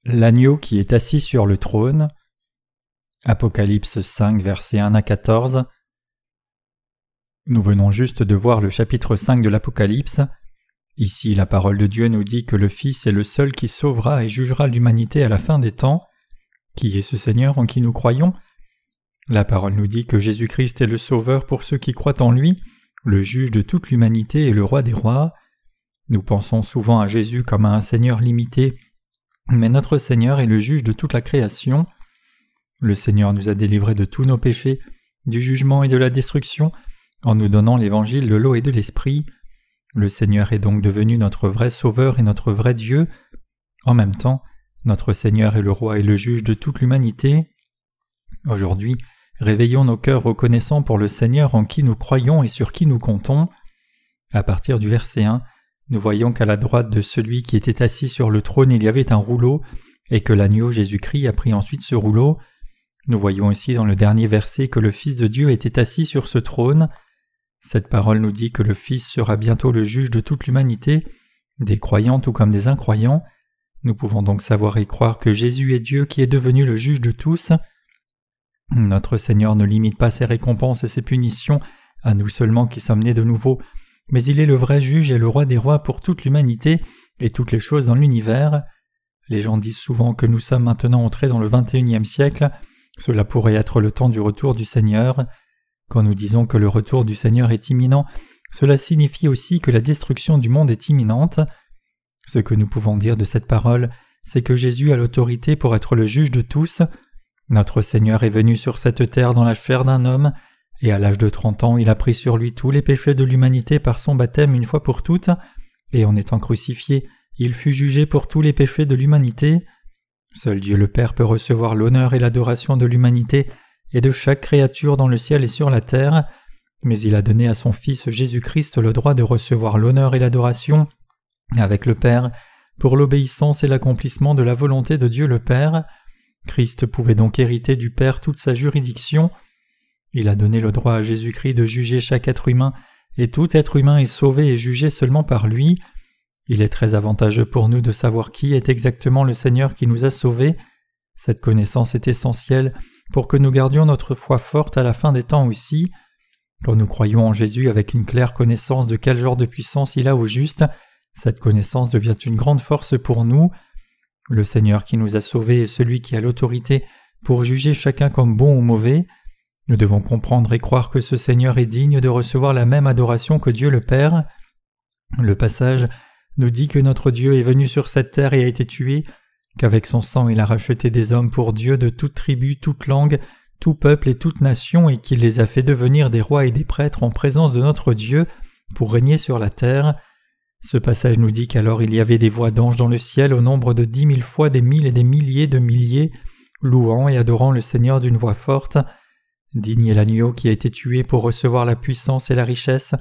L'agneau qui est assis sur le trône. Apocalypse 5, versets 1 à 14. Nous venons juste de voir le chapitre 5 de l'Apocalypse. Ici, la parole de Dieu nous dit que le Fils est le seul qui sauvera et jugera l'humanité à la fin des temps. Qui est ce Seigneur en qui nous croyons? La parole nous dit que Jésus-Christ est le Sauveur pour ceux qui croient en lui, le juge de toute l'humanité et le roi des rois. Nous pensons souvent à Jésus comme à un Seigneur limité, mais notre Seigneur est le juge de toute la création. Le Seigneur nous a délivrés de tous nos péchés, du jugement et de la destruction, en nous donnant l'évangile de l'eau et de l'esprit. Le Seigneur est donc devenu notre vrai Sauveur et notre vrai Dieu. En même temps, notre Seigneur est le roi et le juge de toute l'humanité. Aujourd'hui, réveillons nos cœurs reconnaissants pour le Seigneur en qui nous croyons et sur qui nous comptons. À partir du verset 1, nous voyons qu'à la droite de celui qui était assis sur le trône il y avait un rouleau, et que l'agneau Jésus-Christ a pris ensuite ce rouleau. Nous voyons ici dans le dernier verset que le Fils de Dieu était assis sur ce trône. Cette parole nous dit que le Fils sera bientôt le juge de toute l'humanité, des croyants tout comme des incroyants. Nous pouvons donc savoir et croire que Jésus est Dieu qui est devenu le juge de tous. Notre Seigneur ne limite pas ses récompenses et ses punitions à nous seulement qui sommes nés de nouveau, mais il est le vrai juge et le roi des rois pour toute l'humanité et toutes les choses dans l'univers. Les gens disent souvent que nous sommes maintenant entrés dans le XXIe siècle. Cela pourrait être le temps du retour du Seigneur. Quand nous disons que le retour du Seigneur est imminent, cela signifie aussi que la destruction du monde est imminente. Ce que nous pouvons dire de cette parole, c'est que Jésus a l'autorité pour être le juge de tous. Notre Seigneur est venu sur cette terre dans la chair d'un homme, et à l'âge de 30 ans, il a pris sur lui tous les péchés de l'humanité par son baptême une fois pour toutes, et en étant crucifié, il fut jugé pour tous les péchés de l'humanité. Seul Dieu le Père peut recevoir l'honneur et l'adoration de l'humanité et de chaque créature dans le ciel et sur la terre, mais il a donné à son Fils Jésus-Christ le droit de recevoir l'honneur et l'adoration avec le Père pour l'obéissance et l'accomplissement de la volonté de Dieu le Père. Christ pouvait donc hériter du Père toute sa juridiction. Il a donné le droit à Jésus-Christ de juger chaque être humain, et tout être humain est sauvé et jugé seulement par lui. Il est très avantageux pour nous de savoir qui est exactement le Seigneur qui nous a sauvés. Cette connaissance est essentielle pour que nous gardions notre foi forte à la fin des temps aussi. Quand nous croyons en Jésus avec une claire connaissance de quel genre de puissance il a au juste, cette connaissance devient une grande force pour nous. Le Seigneur qui nous a sauvés est celui qui a l'autorité pour juger chacun comme bon ou mauvais. Nous devons comprendre et croire que ce Seigneur est digne de recevoir la même adoration que Dieu le Père. Le passage nous dit que notre Dieu est venu sur cette terre et a été tué, qu'avec son sang il a racheté des hommes pour Dieu de toute tribu, toute langue, tout peuple et toute nation, et qu'il les a fait devenir des rois et des prêtres en présence de notre Dieu pour régner sur la terre. Ce passage nous dit qu'alors il y avait des voix d'anges dans le ciel au nombre de 10 000 fois des mille et des milliers de milliers, louant et adorant le Seigneur d'une voix forte. Digne est l'agneau qui a été tué pour recevoir la puissance et la richesse,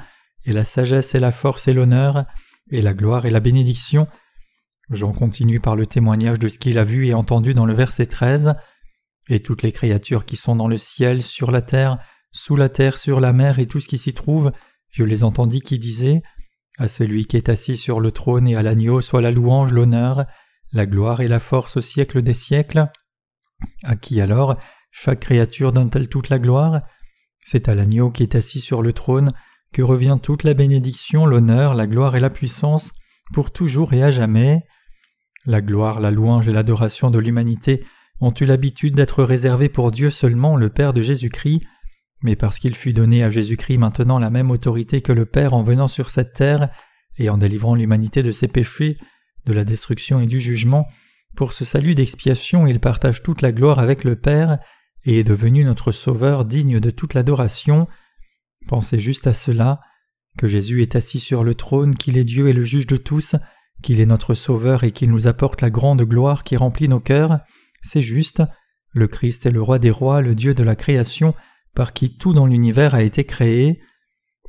et la sagesse et la force et l'honneur, et la gloire et la bénédiction. Jean continue par le témoignage de ce qu'il a vu et entendu dans le verset 13. Et toutes les créatures qui sont dans le ciel, sur la terre, sous la terre, sur la mer et tout ce qui s'y trouve, je les entendis qui disaient: à celui qui est assis sur le trône et à l'agneau soit la louange, l'honneur, la gloire et la force au siècle des siècles. À qui alors chaque créature donne-t-elle toute la gloire? C'est à l'agneau qui est assis sur le trône que revient toute la bénédiction, l'honneur, la gloire et la puissance, pour toujours et à jamais. La gloire, la louange et l'adoration de l'humanité ont eu l'habitude d'être réservées pour Dieu seulement, le Père de Jésus-Christ, mais parce qu'il fut donné à Jésus-Christ maintenant la même autorité que le Père en venant sur cette terre et en délivrant l'humanité de ses péchés, de la destruction et du jugement, pour ce salut d'expiation il partage toute la gloire avec le Père et est devenu notre Sauveur digne de toute l'adoration. Pensez juste à cela, que Jésus est assis sur le trône, qu'il est Dieu et le juge de tous, qu'il est notre Sauveur et qu'il nous apporte la grande gloire qui remplit nos cœurs. C'est juste, le Christ est le roi des rois, le Dieu de la création, par qui tout dans l'univers a été créé.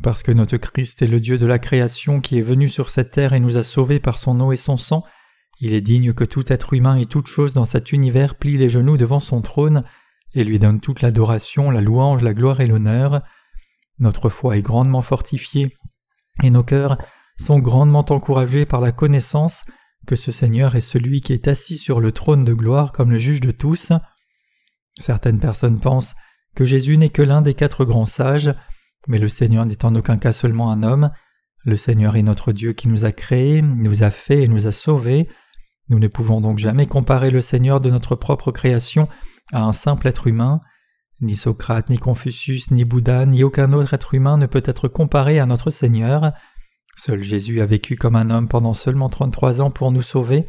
Parce que notre Christ est le Dieu de la création qui est venu sur cette terre et nous a sauvés par son eau et son sang, il est digne que tout être humain et toute chose dans cet univers plie les genoux devant son trône et lui donne toute l'adoration, la louange, la gloire et l'honneur. Notre foi est grandement fortifiée et nos cœurs sont grandement encouragés par la connaissance que ce Seigneur est celui qui est assis sur le trône de gloire comme le juge de tous. Certaines personnes pensent que Jésus n'est que l'un des 4 grands sages, mais le Seigneur n'est en aucun cas seulement un homme. Le Seigneur est notre Dieu qui nous a créés, nous a fait et nous a sauvés. Nous ne pouvons donc jamais comparer le Seigneur de notre propre création à un simple être humain. Ni Socrate, ni Confucius, ni Bouddha, ni aucun autre être humain ne peut être comparé à notre Seigneur. Seul Jésus a vécu comme un homme pendant seulement 33 ans pour nous sauver,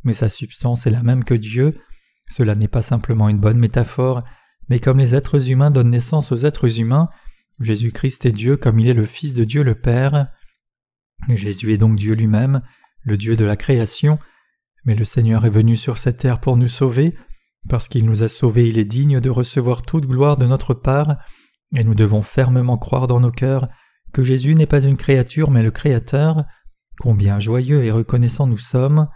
mais sa substance est la même que Dieu. Cela n'est pas simplement une bonne métaphore, mais comme les êtres humains donnent naissance aux êtres humains, Jésus-Christ est Dieu comme il est le Fils de Dieu le Père. Jésus est donc Dieu lui-même, le Dieu de la création, mais le Seigneur est venu sur cette terre pour nous sauver. Parce qu'il nous a sauvés, il est digne de recevoir toute gloire de notre part, et nous devons fermement croire dans nos cœurs que Jésus n'est pas une créature mais le Créateur. Combien joyeux et reconnaissants nous sommes.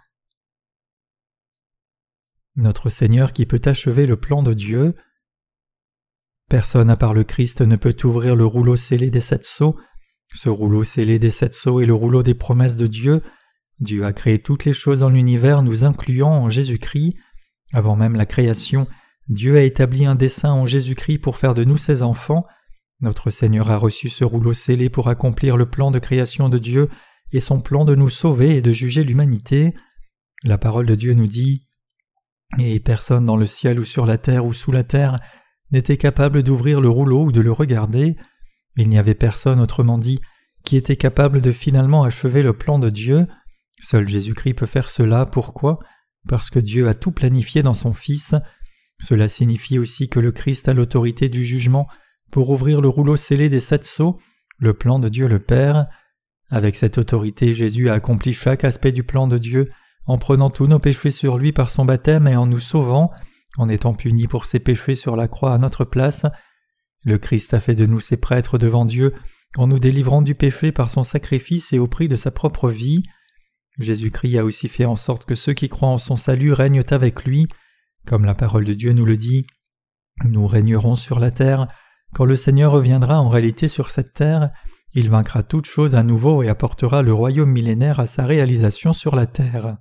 Notre Seigneur qui peut achever le plan de Dieu. Personne à part le Christ ne peut ouvrir le rouleau scellé des 7 sceaux. Ce rouleau scellé des 7 sceaux est le rouleau des promesses de Dieu. Dieu a créé toutes les choses dans l'univers, nous incluant en Jésus-Christ. Avant même la création, Dieu a établi un dessein en Jésus-Christ pour faire de nous ses enfants. Notre Seigneur a reçu ce rouleau scellé pour accomplir le plan de création de Dieu et son plan de nous sauver et de juger l'humanité. La parole de Dieu nous dit « Et personne dans le ciel ou sur la terre ou sous la terre n'était capable d'ouvrir le rouleau ou de le regarder. Il n'y avait personne, autrement dit, qui était capable de finalement achever le plan de Dieu. Seul Jésus-Christ peut faire cela. Pourquoi ? Parce que Dieu a tout planifié dans son Fils. Cela signifie aussi que le Christ a l'autorité du jugement pour ouvrir le rouleau scellé des 7 sceaux, le plan de Dieu le Père. Avec cette autorité, Jésus a accompli chaque aspect du plan de Dieu en prenant tous nos péchés sur lui par son baptême et en nous sauvant, en étant puni pour ses péchés sur la croix à notre place. Le Christ a fait de nous ses prêtres devant Dieu en nous délivrant du péché par son sacrifice et au prix de sa propre vie. Jésus-Christ a aussi fait en sorte que ceux qui croient en son salut règnent avec lui. Comme la parole de Dieu nous le dit, nous régnerons sur la terre. Quand le Seigneur reviendra en réalité sur cette terre, il vaincra toutes choses à nouveau et apportera le royaume millénaire à sa réalisation sur la terre.